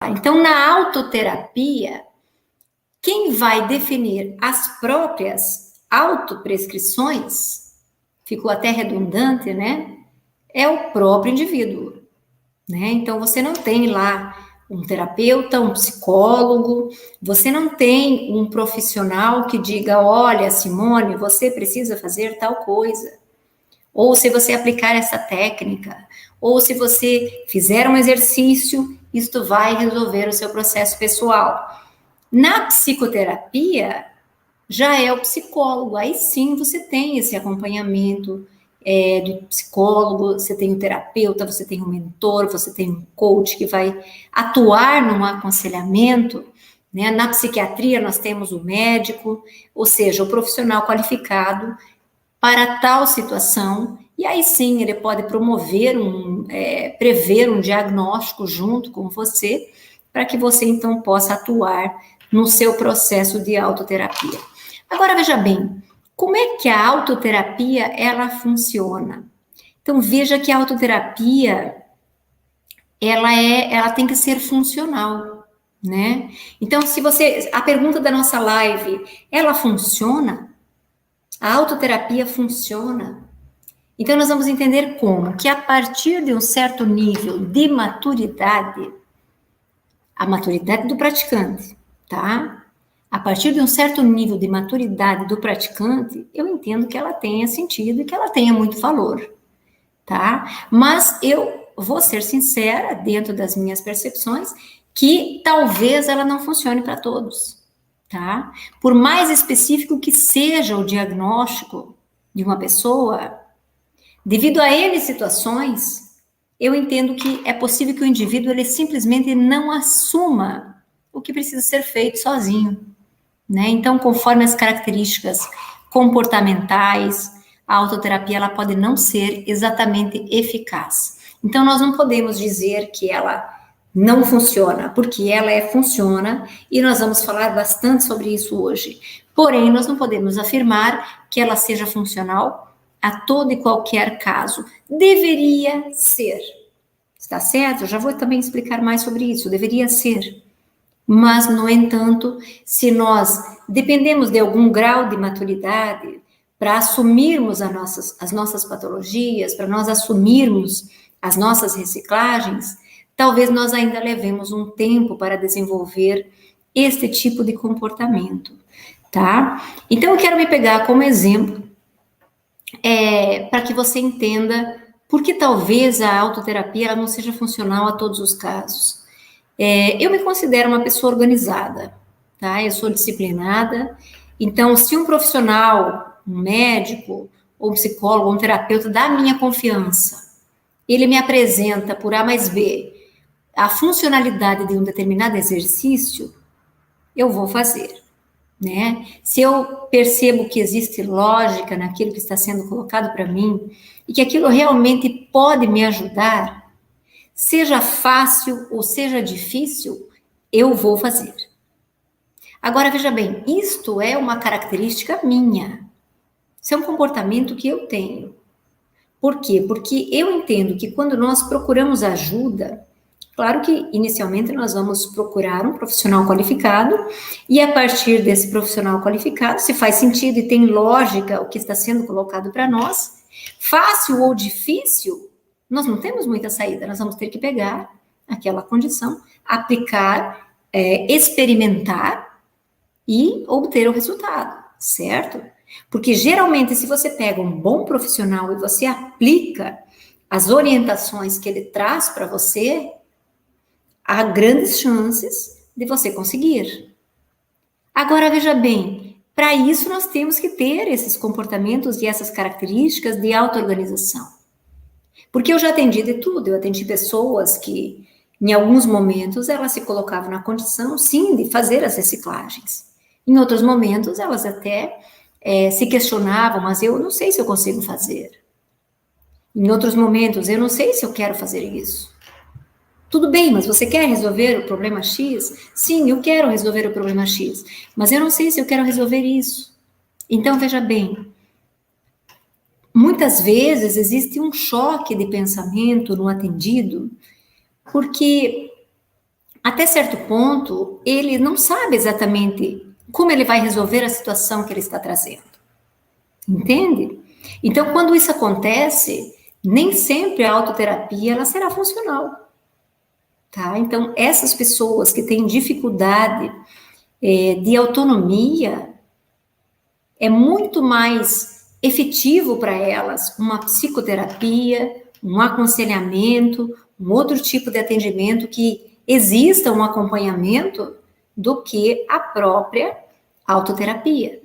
atuar. Então, na autoterapia, quem vai definir as próprias autoprescrições, ficou até redundante, né? É o próprio indivíduo, né? Então, você não tem lá um terapeuta, um psicólogo, você não tem um profissional que diga, olha, Simone, você precisa fazer tal coisa, ou se você aplicar essa técnica, ou se você fizer um exercício, isto vai resolver o seu processo pessoal. Na psicoterapia, já é o psicólogo, aí sim você tem esse acompanhamento do psicólogo, você tem o terapeuta, você tem o mentor, você tem um coach que vai atuar num aconselhamento, né? Na psiquiatria nós temos o médico, ou seja, o profissional qualificado para tal situação, e aí sim ele pode prever um diagnóstico junto com você, para que você então possa atuar no seu processo de autoterapia. Agora veja bem, como é que a autoterapia ela funciona? Então veja que a autoterapia ela tem que ser funcional, né? Então a pergunta da nossa live, ela funciona? A autoterapia funciona? Então, nós vamos entender como que a partir de um certo nível de maturidade, a maturidade do praticante, tá? A partir de um certo nível de maturidade do praticante, eu entendo que ela tenha sentido e que ela tenha muito valor, tá? Mas eu vou ser sincera, dentro das minhas percepções, que talvez ela não funcione para todos, tá? Por mais específico que seja o diagnóstico de uma pessoa, devido a N situações, eu entendo que é possível que o indivíduo ele simplesmente não assuma o que precisa ser feito sozinho, né? Então, conforme as características comportamentais, a autoterapia ela pode não ser exatamente eficaz. Então, nós não podemos dizer que ela não funciona, porque ela funciona, e nós vamos falar bastante sobre isso hoje. Porém, nós não podemos afirmar que ela seja funcional a todo e qualquer caso. Deveria ser, está certo? Eu já vou também explicar mais sobre isso, deveria ser. Mas, no entanto, se nós dependemos de algum grau de maturidade para assumirmos as nossas patologias, para nós assumirmos as nossas reciclagens, talvez nós ainda levemos um tempo para desenvolver este tipo de comportamento, tá? Então, eu quero me pegar como exemplo para que você entenda por que talvez a autoterapia ela não seja funcional a todos os casos. Eu me considero uma pessoa organizada, tá? Eu sou disciplinada. Então, se um profissional, um médico, ou um psicólogo, ou um terapeuta da minha confiança, ele me apresenta por A mais B a funcionalidade de um determinado exercício, eu vou fazer, né? Se eu percebo que existe lógica naquilo que está sendo colocado para mim e que aquilo realmente pode me ajudar, seja fácil ou seja difícil, eu vou fazer. Agora, veja bem, isto é uma característica minha. Isso é um comportamento que eu tenho. Por quê? Porque eu entendo que quando nós procuramos ajuda, claro que inicialmente nós vamos procurar um profissional qualificado e a partir desse profissional qualificado, se faz sentido e tem lógica o que está sendo colocado para nós, fácil ou difícil, nós não temos muita saída, nós vamos ter que pegar aquela condição, aplicar, experimentar e obter o resultado, certo? Porque geralmente se você pega um bom profissional e você aplica as orientações que ele traz para você, há grandes chances de você conseguir. Agora, veja bem, para isso nós temos que ter esses comportamentos e essas características de auto-organização. Porque eu já atendi de tudo, eu atendi pessoas que, em alguns momentos, elas se colocavam na condição, sim, de fazer as reciclagens. Em outros momentos, elas até se questionavam, mas eu não sei se eu consigo fazer. Em outros momentos, eu não sei se eu quero fazer isso. Tudo bem, mas você quer resolver o problema X? Sim, eu quero resolver o problema X, mas eu não sei se eu quero resolver isso. Então, veja bem, muitas vezes existe um choque de pensamento no atendido, porque até certo ponto, ele não sabe exatamente como ele vai resolver a situação que ele está trazendo. Entende? Então, quando isso acontece, nem sempre a autoterapia ela será funcional. Tá? Então, essas pessoas que têm dificuldade de autonomia, é muito mais efetivo para elas uma psicoterapia, um aconselhamento, um outro tipo de atendimento que exista um acompanhamento do que a própria autoterapia.